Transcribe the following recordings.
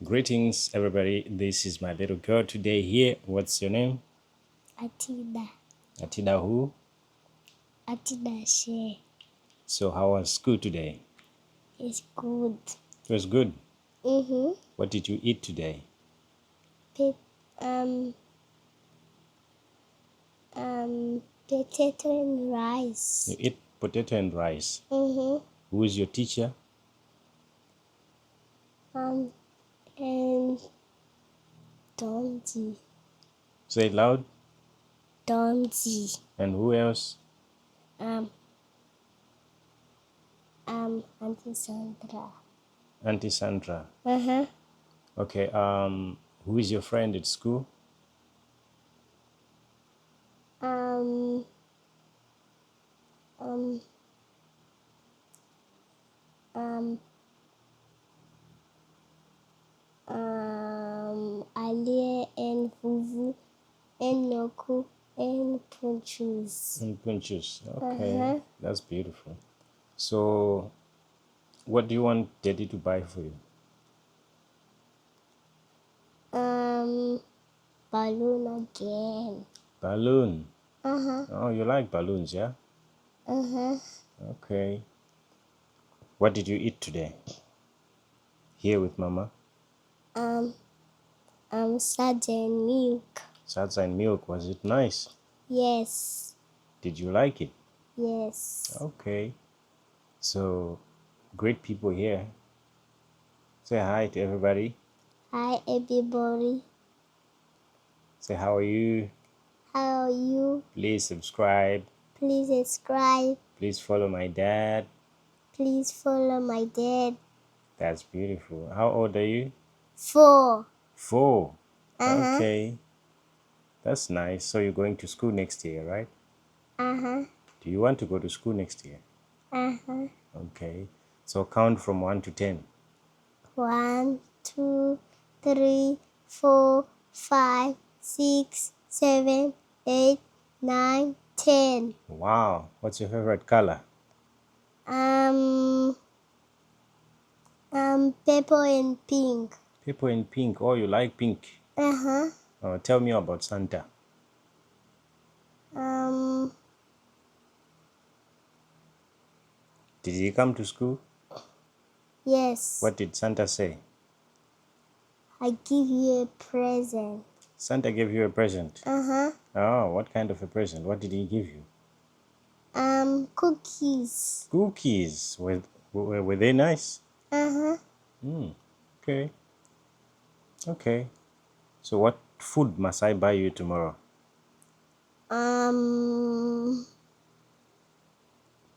Greetings, everybody. This is my little girl today here. What's your name? Atida. Atida who? Atida Share. So how was school today? It's good. It was good. Mm-hmm. What did you eat today? Potato and rice. You ate potato and rice. Mm-hmm. Who is your teacher? And Donzi. Say it loud. Donzi. And who else? Auntie Sandra. Auntie Sandra. Uh-huh. Okay. Who is your friend at school? Alia and Vuvu and Noku and Punchus. And Punchus. Okay. That's beautiful. So, what do you want Daddy to buy for you? Balloon again. Balloon. Uh-huh. Oh, you like balloons, yeah? Uh-huh. Okay. What did you eat today? Here with Mama? Sardine milk. Salsa and milk. Was it nice? Yes. Did you like it? Yes. Okay. So, great people here. Say hi to everybody. Hi, everybody. Say, how are you? How are you? Please subscribe. Please subscribe. Please follow my dad. Please follow my dad. That's beautiful. How old are you? 4. 4. Uh-huh. Okay. That's nice. So you're going to school next year, right? Uh-huh. Do you want to go to school next year? Uh-huh. Okay. So count from 1 to 10. 1, 2, 3, 4, 5, 6, 7, 8, 9, 10. Wow. What's your favorite color? Purple and pink. Purple and pink. Oh, you like pink. Uh-huh. Tell me about Santa. Did he come to school? Yes. What did Santa say? I give you a present. Santa gave you a present. Uh-huh. Oh, what kind of a present? What did he give you? Cookies. Cookies. Were they nice? Uh-huh. Okay. Okay. So what food must I buy you tomorrow?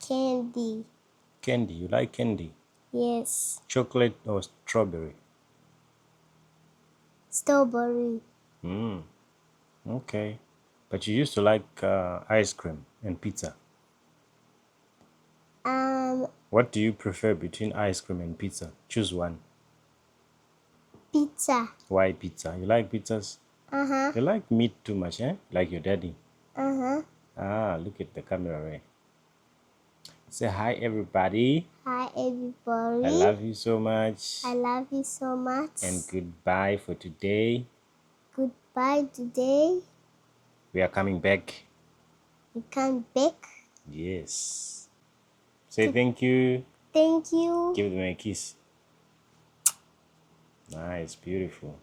Candy. Candy. You like candy? Yes. Chocolate or strawberry? Strawberry. Okay. But you used to like ice cream and pizza. What do you prefer between ice cream and pizza? Choose one. Pizza. Why pizza? You like pizzas? Uh-huh. You like meat too much, eh? Like your daddy. Uh-huh. Ah, look at the camera, right? Say hi, everybody. Hi, everybody. I love you so much. I love you so much. And goodbye for today. Goodbye today. We are coming back. You come back. Yes. Say thank you. Thank you. Give them a kiss. Nice, beautiful.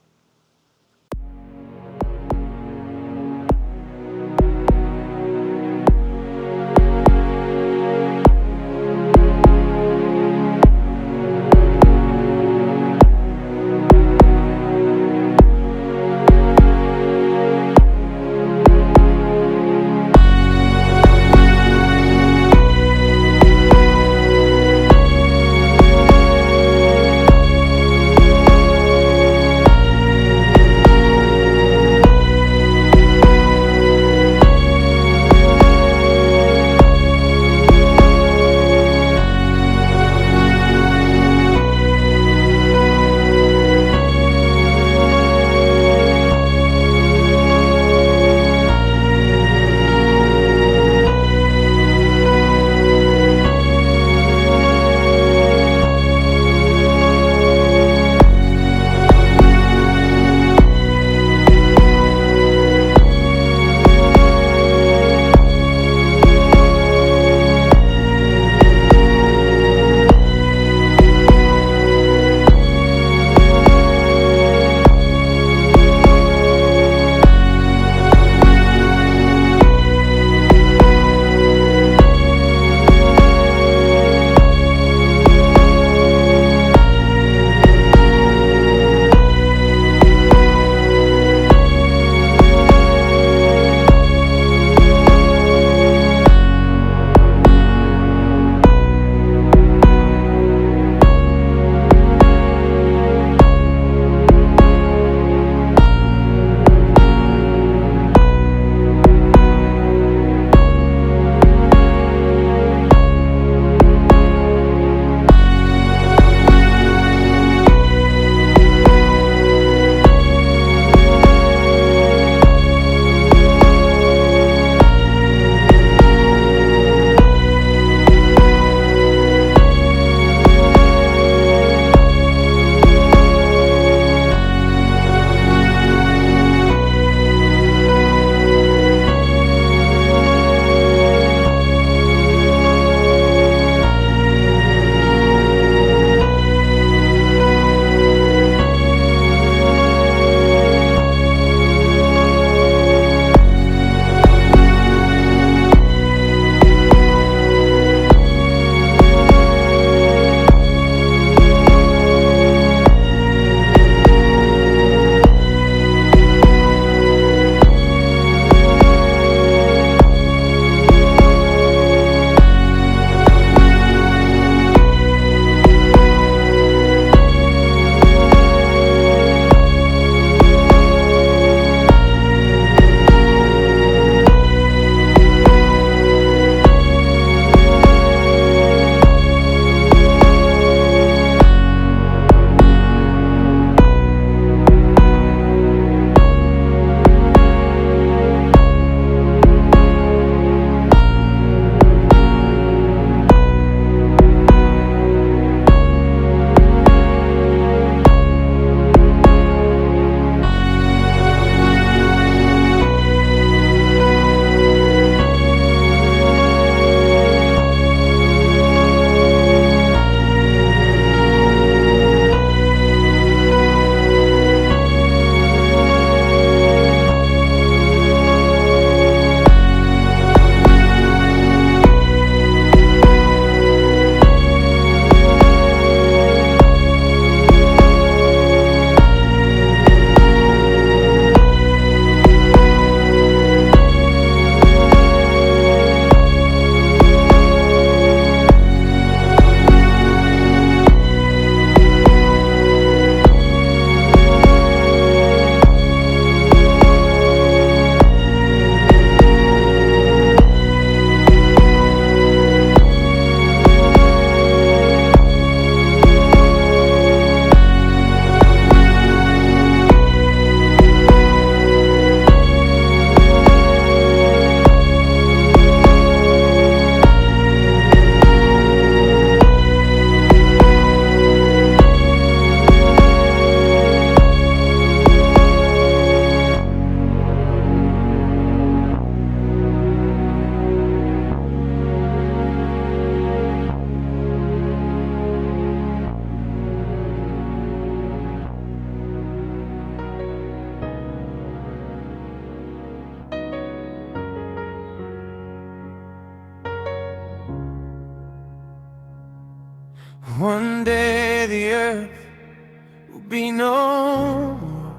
will be no more.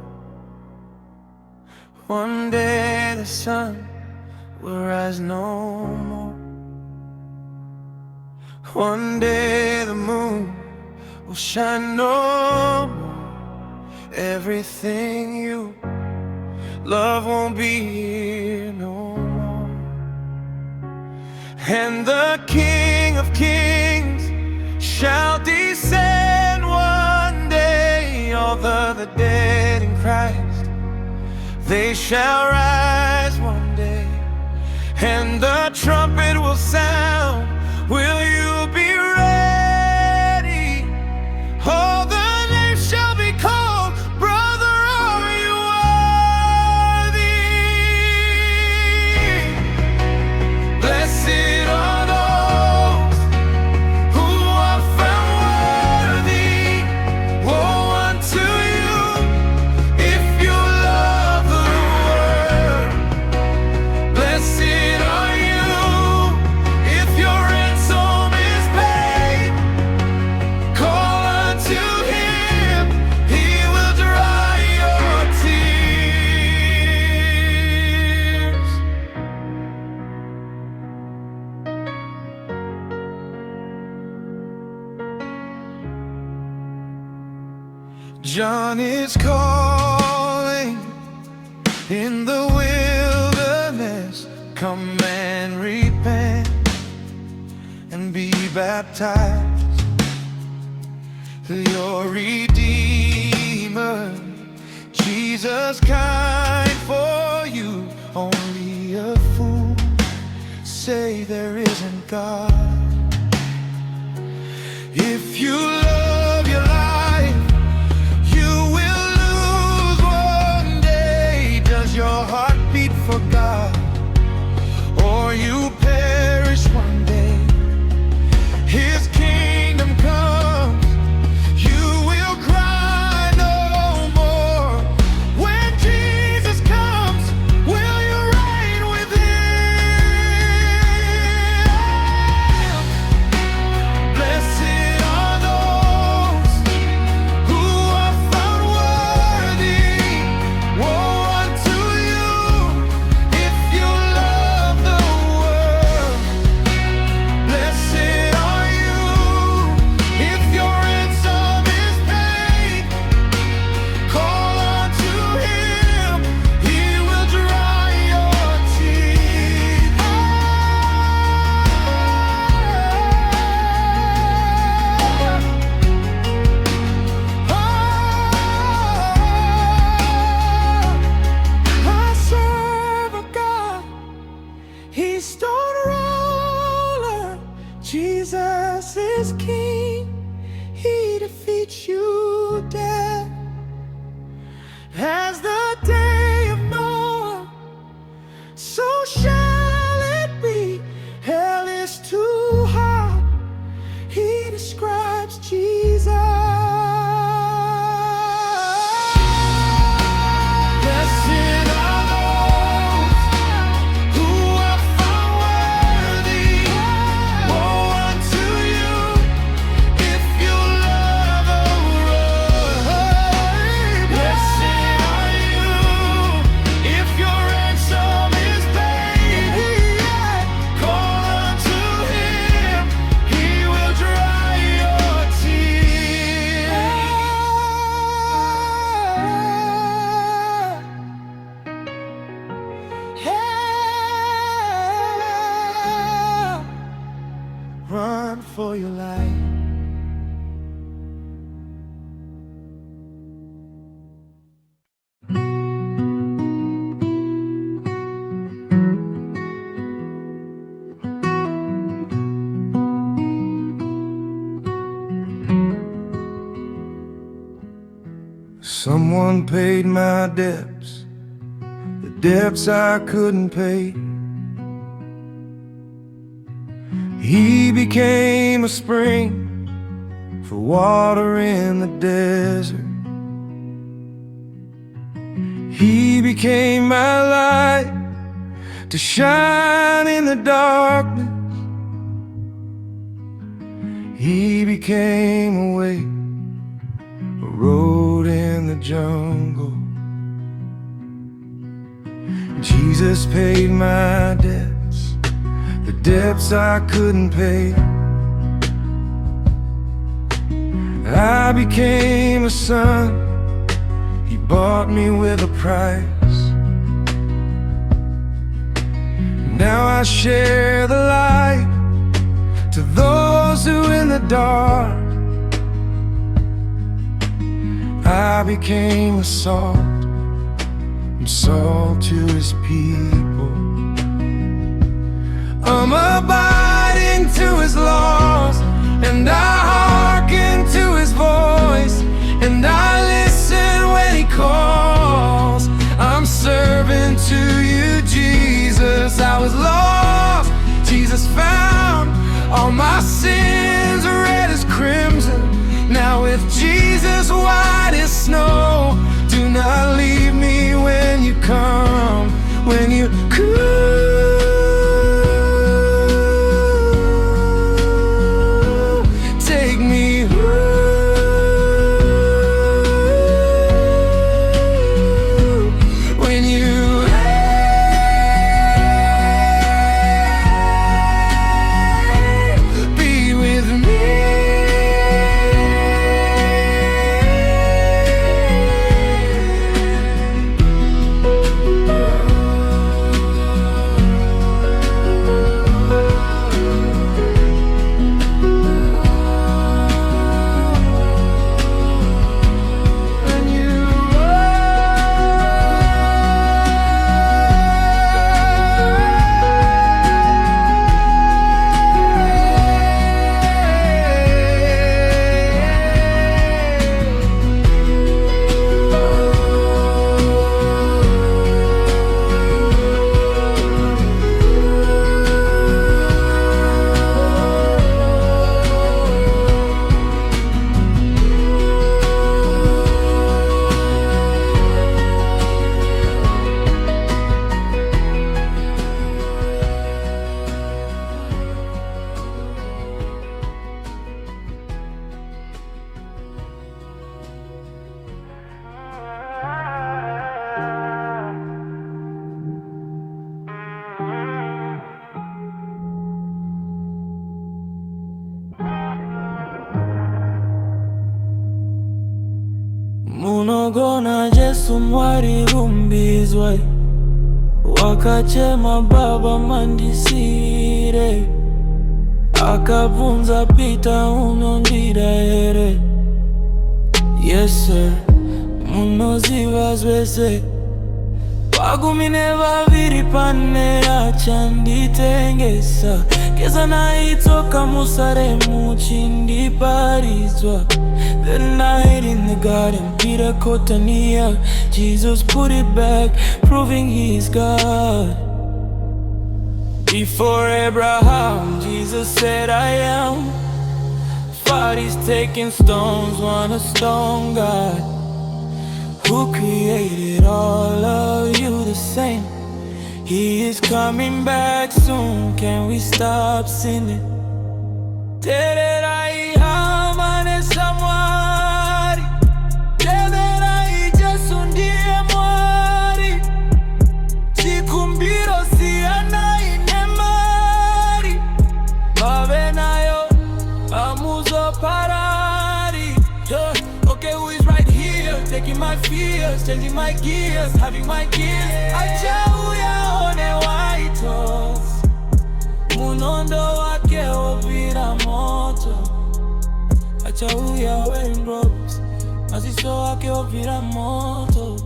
One day the sun will rise no more. One day the moon will shine no more. Everything you love won't be here no more. And the King of Kings shall descend one day. All the dead in Christ, they shall rise one day. And the trumpet will sound. Will you be ready? All the names shall be called. Brother, are you worthy? Blessed are those who are found worthy. Woe unto you if you love the world. Blessed are you if your ransom is paid. Call unto him, he will dry your tears. John is calling in the wilderness. Come and repent and be baptized. Your Redeemer, Jesus kind for you. Only a fool say there isn't God. If you love your life, you will lose one day. Does your heart beat for God, or you perish one day? His kingdom comes, you will cry no more. When Jesus comes, will you reign with him? Blessed are those who are found worthy. Woe unto you if you love the world. Blessed are you if your ransom is paid. Call unto him, he will dry your tears. I serve a God, he's stone roller. Jesus is king, he defeats you, death. As the day of Noah, so shall it be. Hell is too hot, he describes Jesus. Blessed are those who are found worthy. Woe unto you if you love the world. Blessed are you if your ransom is paid. Call unto him, he will dry your tears. Run for your life. Someone paid my debts, the debts I couldn't pay. He became a spring for water in the desert. He became my light to shine in the darkness. He became a way, a road jungle. Jesus paid my debts, the debts I couldn't pay. I became a son, he bought me with a price. Now I share the light to those who in the dark. I became a salt, I'm salt to his people. I'm abiding to his laws, and I hearken to his voice, and I listen when he calls. I'm serving to you, Jesus. I was lost, Jesus found. All my sins are red as crimson. Now with Jesus white as snow. Do not leave me when you come, when you come. Take me when you be with me. Munogona Jesu mwari rumbizwe, wakachema baba mandisire, akabvunza Pita unondida here. Yes sir, munoziva zvese. Vagumine vaviri pane achanditengesa, keza naitsoka Musaremu chindiparidzwa. The night in the garden, Peter Kotania, Jesus put it back, proving he's God. Before Abraham, Jesus said I am. Fathers taking stones, wanna stone God, who created all of you the same. He is coming back soon, can we stop sinning? Tererai hamane samwari, tererai Jesu ndiye mwari. Chikumbiro siana inemari, bave nayo amuzo parari. Okay, who is right here, taking my fears, changing my gears, having my gears. Achauya one white horse, munondo wake ovira moto. Achauya wearing robes, maziso wake ovira moto.